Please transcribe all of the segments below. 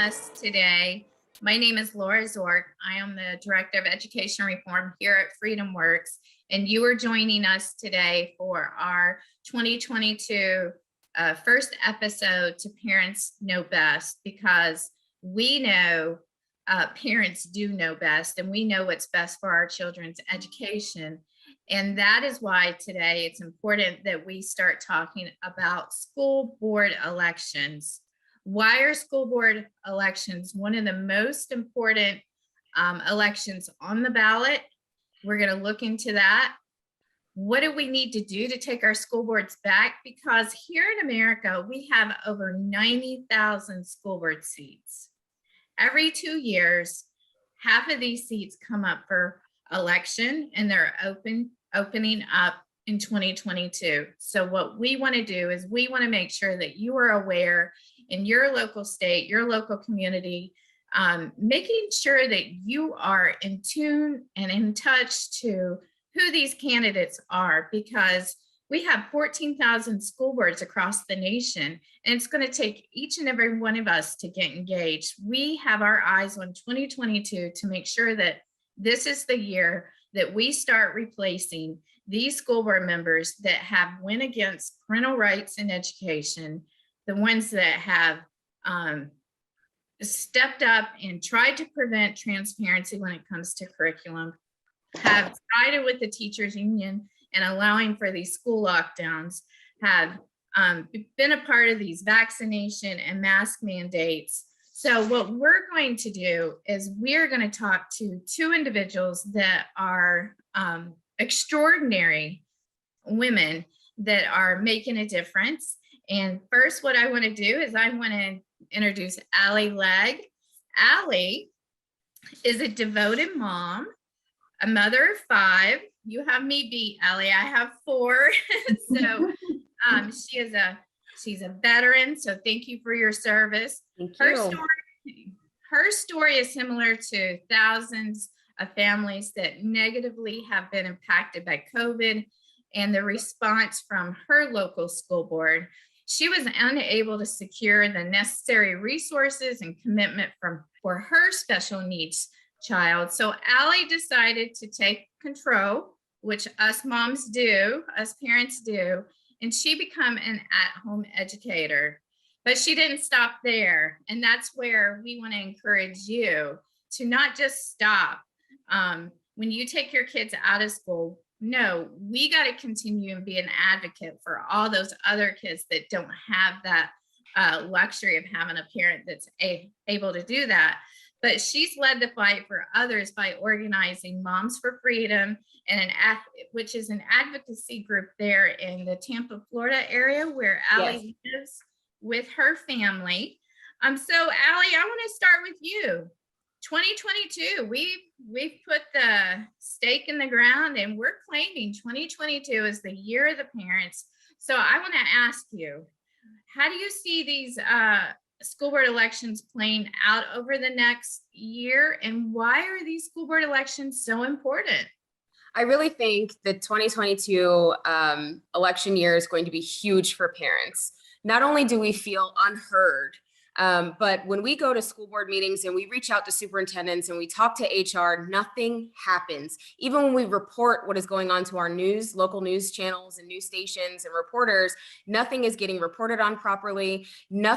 us today. My name is Laura Zork. I am the Director of Education Reform here at FreedomWorks, and you are joining us today for our 2022 first episode to Parents Know Best, because we know parents do know best, and we know what's best for our children's education. And that is why today it's important that we start talking about school board elections. Why are school board elections one of the most important elections on the ballot? We're going to look into that. What do we need to do to take our school boards back? Because here in America, we have over 90,000 school board seats. Every 2 years, half of these seats come up for election, and they're opening up in 2022. So what we want to do is we want to make sure that you are aware in your local state, your local community, making sure that you are in tune and in touch to who these candidates are, because we have 14,000 school boards across the nation, and it's going to take each and every one of us to get engaged. We have our eyes on 2022 to make sure that this is the year that we start replacing these school board members that have went against parental rights in education, the ones that have stepped up and tried to prevent transparency when it comes to curriculum, have sided with the teachers union and allowing for these school lockdowns, have been a part of these vaccination and mask mandates. So what we're going to do is we're going to talk to two individuals that are extraordinary women that are making a difference. And first, what I want to do is I want to introduce Aly Legge. Aly is a devoted mom, a mother of 5. You have me beat, Aly. I have 4. So she's a veteran. So thank you for your service. Thank you. Her story is similar to thousands of families that negatively have been impacted by COVID and the response from her local school board. She was unable to secure the necessary resources and commitment for her special needs child. So Aly decided to take control, which us moms do, us parents do, and she became an at-home educator. But she didn't stop there. And that's where we want to encourage you to not just stop. When you take your kids out of school, no, we got to continue and be an advocate for all those other kids that don't have that luxury of having a parent that's able to do that. But she's led the fight for others by organizing Moms for Freedom, and which is an advocacy group there in the Tampa, Florida area where Aly lives with her family. So Aly, I want to start with you. 2022, we've put the stake in the ground, and we're claiming 2022 as the year of the parents. So I want to ask you, how do you see these school board elections playing out over the next year, and why are these school board elections so important? I really think the 2022 election year is going to be huge for parents. Not only do we feel unheard, but when we go to school board meetings and we reach out to superintendents and we talk to HR, nothing happens. Even when we report what is going on to our local news channels and news stations and reporters, nothing is getting reported on properly. No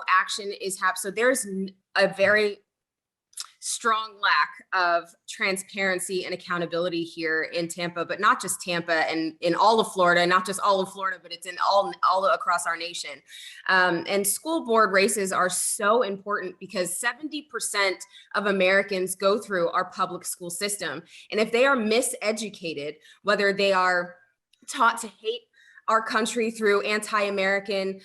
action is happening. So there's a very strong lack of transparency and accountability here in Tampa, but not just Tampa, and in all of Florida, not just all of Florida, but it's in all across our nation. And school board races are so important because 70% of Americans go through our public school system. And if they are miseducated, whether they are taught to hate our country through anti-American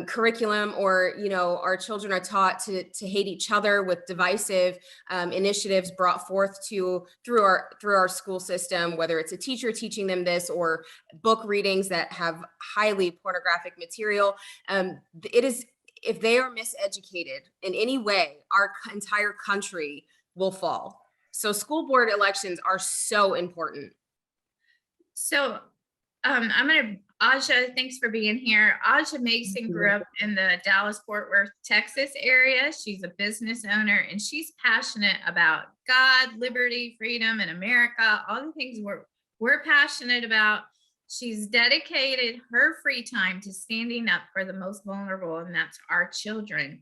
curriculum, or our children are taught to hate each other with divisive initiatives brought forth through our school system, whether it's a teacher teaching them this or book readings that have highly pornographic material. If they are miseducated in any way, our entire country will fall. So school board elections are so important. So I'm going to Aja, thanks for being here. Aja Mason grew up in the Dallas-Fort Worth, Texas area. She's a business owner and she's passionate about God, liberty, freedom, and America, all the things we're passionate about. She's dedicated her free time to standing up for the most vulnerable, and that's our children.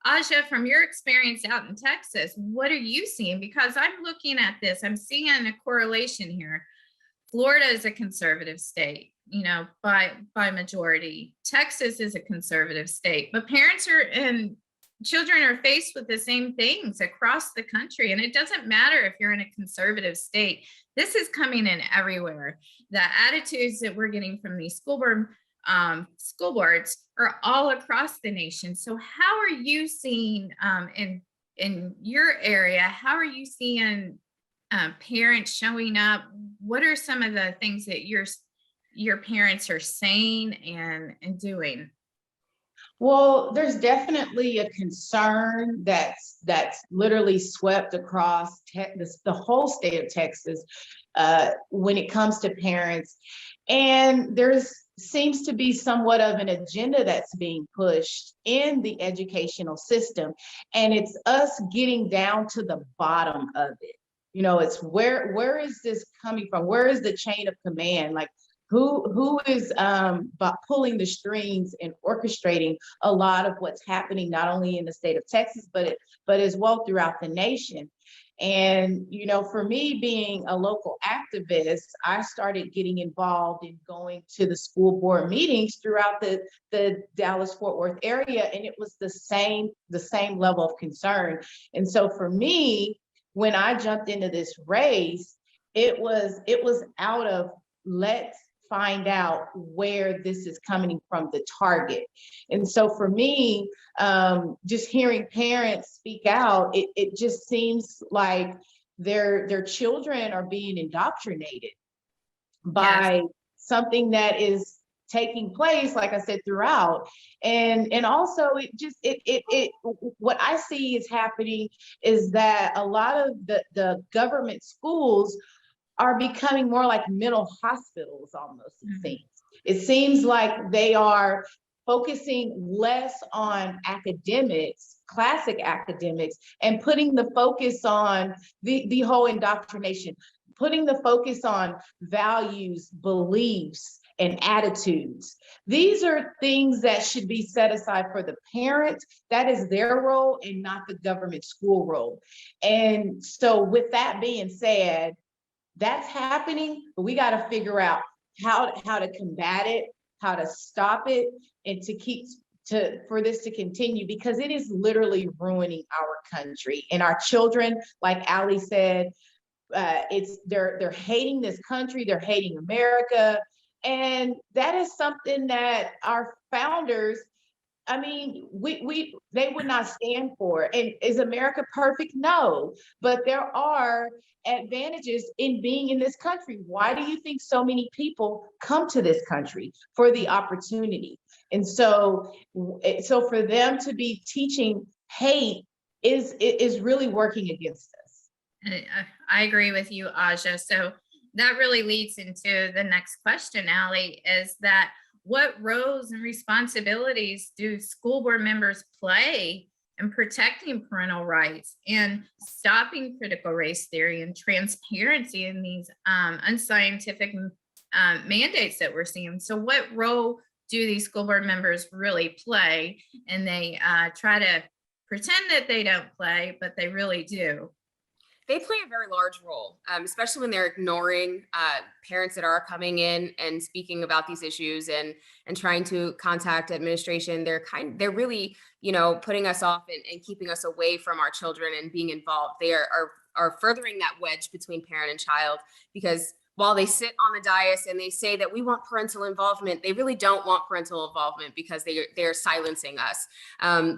Aja, from your experience out in Texas, what are you seeing? Because I'm looking at this, I'm seeing a correlation here. Florida is a conservative state, by majority. Texas is a conservative state, but parents are and children are faced with the same things across the country. And it doesn't matter if you're in a conservative state, this is coming in everywhere. The attitudes that we're getting from these school boards are all across the nation. So how are you seeing in your area, how are you seeing parents showing up? What are some of the things that your parents are saying and doing? Well, there's definitely a concern that's literally swept across the whole state of Texas when it comes to parents, and there's seems to be somewhat of an agenda that's being pushed in the educational system, and it's us getting down to the bottom of it. It's where is this coming from? Where is the chain of command? Like who is pulling the strings and orchestrating a lot of what's happening, not only in the state of Texas, but as well throughout the nation. And, for me being a local activist, I started getting involved in going to the school board meetings throughout the Dallas-Fort Worth area. And it was the same level of concern. And so for me, when I jumped into this race, it was out of let's find out where this is coming from, the target. And so for me, just hearing parents speak out, it just seems like their children are being indoctrinated by something that is taking place, like I said, throughout. And also what I see is happening is that a lot of the government schools are becoming more like mental hospitals almost, it seems like they are focusing less on academics, classic academics, and putting the focus on the whole indoctrination, putting the focus on values, beliefs, and attitudes. These are things that should be set aside for the parents. That is their role and not the government school role. And so with that being said, that's happening, but we got to figure out how to combat it, how to stop it, and for this to continue, because it is literally ruining our country and our children. Like Aly said, they're hating this country, they're hating America, and that is something that our founders, they would not stand for. And is America perfect? No, but there are advantages in being in this country. Why do you think so many people come to this country? For the opportunity. And so for them to be teaching hate is really working against us. I agree with you, Aja. So that really leads into the next question, Aly, is that what roles and responsibilities do school board members play in protecting parental rights and stopping critical race theory and transparency in these unscientific mandates that we're seeing? So what role do these school board members really play? And they try to pretend that they don't play, but they really do. They play a very large role, especially when they're ignoring parents that are coming in and speaking about these issues and trying to contact administration. They're really, putting us off and keeping us away from our children and being involved. They are furthering that wedge between parent and child, because while they sit on the dais and they say that we want parental involvement, they really don't want parental involvement because they're silencing us.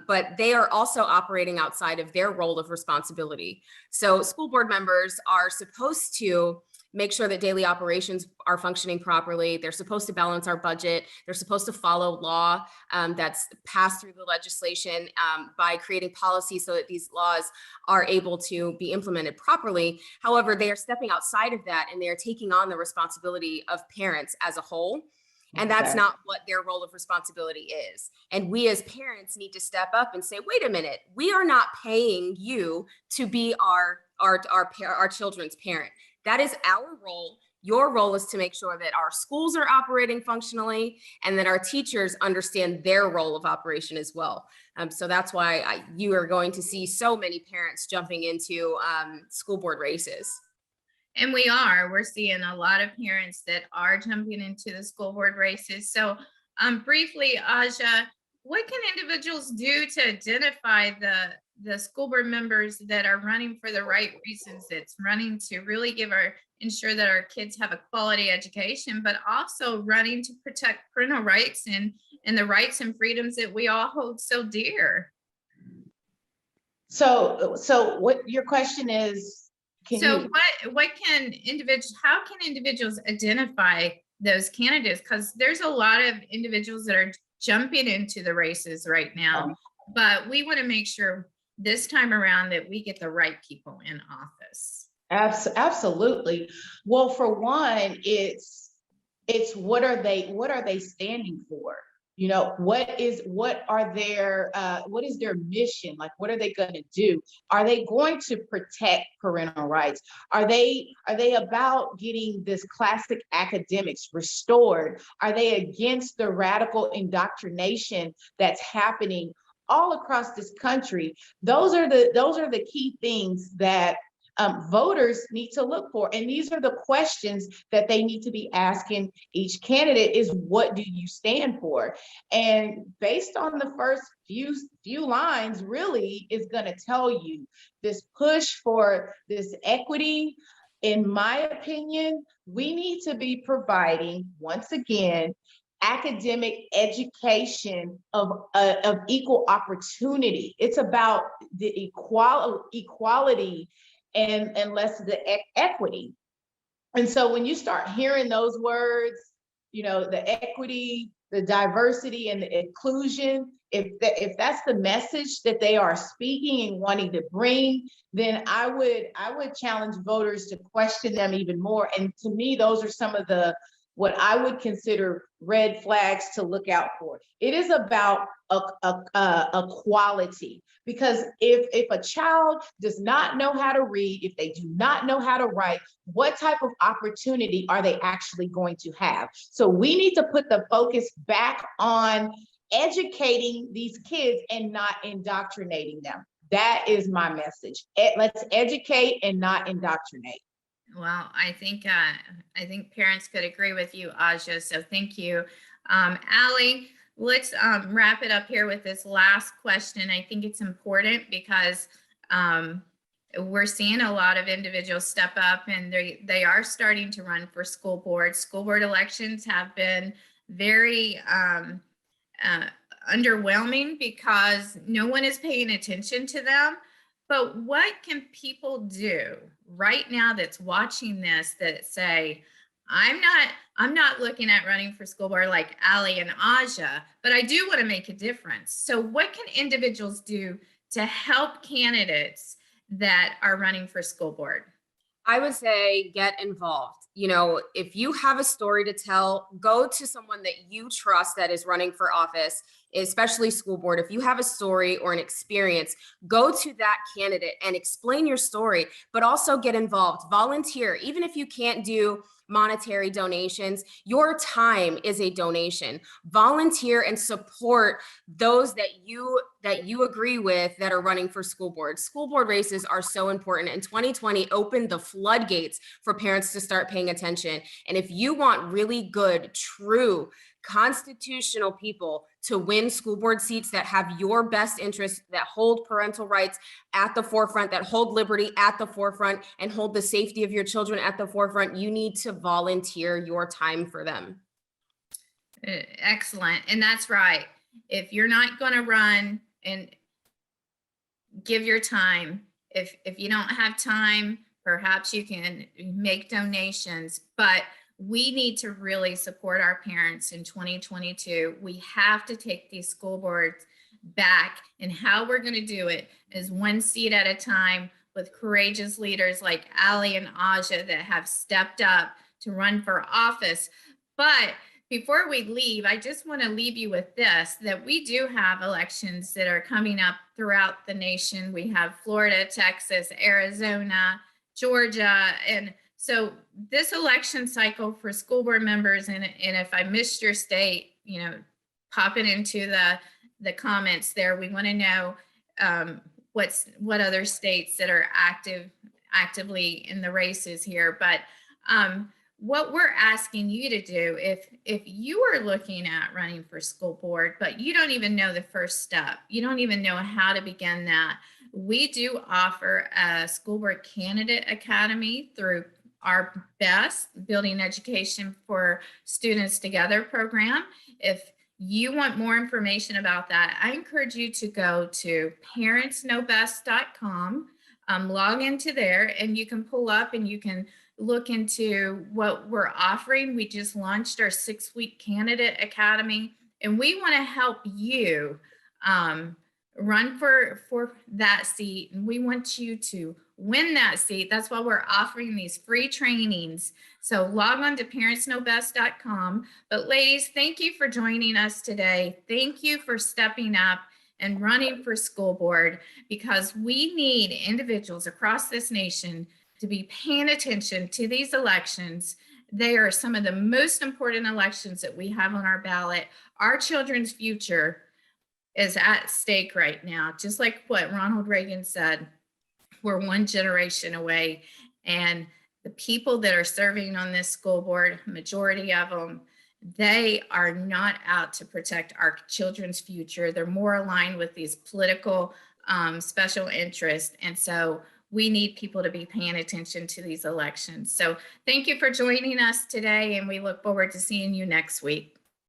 But they are also operating outside of their role of responsibility. So school board members are supposed to make sure that daily operations are functioning properly. They're supposed to balance our budget. They're supposed to follow law that's passed through the legislation by creating policy so that these laws are able to be implemented properly. However, they are stepping outside of that and they are taking on the responsibility of parents as a whole. And that's Exactly. not what their role of responsibility is. And we as parents need to step up and say, wait a minute, we are not paying you to be our children's parent. That is our role. Your role is to make sure that our schools are operating functionally and that our teachers understand their role of operation as well. So that's why you are going to see so many parents jumping into school board races. And we're seeing a lot of parents that are jumping into the school board races. So briefly, Aja, what can individuals do to identify the school board members that are running for the right reasons, that's running to really ensure that our kids have a quality education, but also running to protect parental rights and the rights and freedoms that we all hold so dear? So what your question is, how can individuals identify those candidates? Because there's a lot of individuals that are jumping into the races right now, but we want to make sure this time around that we get the right people in office. Absolutely. Well, for one, it's what are they standing for? You know, what is their mission? Like, what are they going to do? Are they going to protect parental rights? Are they about getting this classic academics restored? Are they against the radical indoctrination that's happening all across this country? Those are the key things that voters need to look for. And these are the questions that they need to be asking each candidate is, what do you stand for? And based on the first few lines really is going to tell you this push for this equity. In my opinion, we need to be providing, once again, academic education of equal opportunity. It's about the equality and less the equity. And so when you start hearing those words, you know, the equity, the diversity, and the inclusion, if that's the message that they are speaking and wanting to bring, then I would challenge voters to question them even more. And to me, those are some of what I would consider red flags to look out for. It is about equality, because if a child does not know how to read, if they do not know how to write, what type of opportunity are they actually going to have? So we need to put the focus back on educating these kids and not indoctrinating them. That is my message. Let's educate and not indoctrinate. Well, I think parents could agree with you, Aja. So thank you. Aly, let's wrap it up here with this last question. I think it's important because we're seeing a lot of individuals step up and they are starting to run for school boards. School board elections have been very underwhelming because no one is paying attention to them. But what can people do right now that's watching this that say, I'm not looking at running for school board like Aly and Aja, but I do want to make a difference. So what can individuals do to help candidates that are running for school board? I would say get involved. You know, if you have a story to tell, go to someone that you trust that is running for office, especially school board. If you have a story or an experience, go to that candidate and explain your story, but also get involved, volunteer. Even if you can't do monetary donations, your time is a donation. Volunteer and support those that you agree with that are running for school board. School board races are so important, and 2020 opened the floodgates for parents to start paying attention. And if you want really good, true, constitutional people to win school board seats that have your best interests, that hold parental rights at the forefront, that hold liberty at the forefront, and hold the safety of your children at the forefront, you need to volunteer your time for them. Excellent. And that's right. If you're not going to run and give your time, if you don't have time, perhaps you can make donations, but we need to really support our parents in 2022. We have to take these school boards back, and how we're going to do it is one seat at a time with courageous leaders like Aly and Aja that have stepped up to run for office. But before we leave, I just want to leave you with this, that we do have elections that are coming up throughout the nation. We have Florida, Texas, Arizona, Georgia. And so this election cycle for school board members, and if I missed your state, pop it into the comments there. We want to know what other states that are actively in the races here. But what we're asking you to do, if you are looking at running for school board, but you don't even know the first step, you don't even know how to begin that, we do offer a school board candidate academy through our BEST, Building Education for Students Together program. If you want more information about that, I encourage you to go to parentsknowbest.com, log into there, and you can pull up and you can look into what we're offering. We just launched our 6-week candidate academy, and we want to help you run for that seat. And we want you to win that seat. That's why we're offering these free trainings. So log on to parentsknowbest.com. But ladies, thank you for joining us today. Thank you for stepping up and running for school board, because we need individuals across this nation to be paying attention to these elections. They are some of the most important elections that we have on our ballot. Our children's future is at stake right now. Just like what Ronald Reagan said, we're one generation away. And the people that are serving on this school board, majority of them, they are not out to protect our children's future. They're more aligned with these political special interests. And so we need people to be paying attention to these elections. So thank you for joining us today, and we look forward to seeing you next week.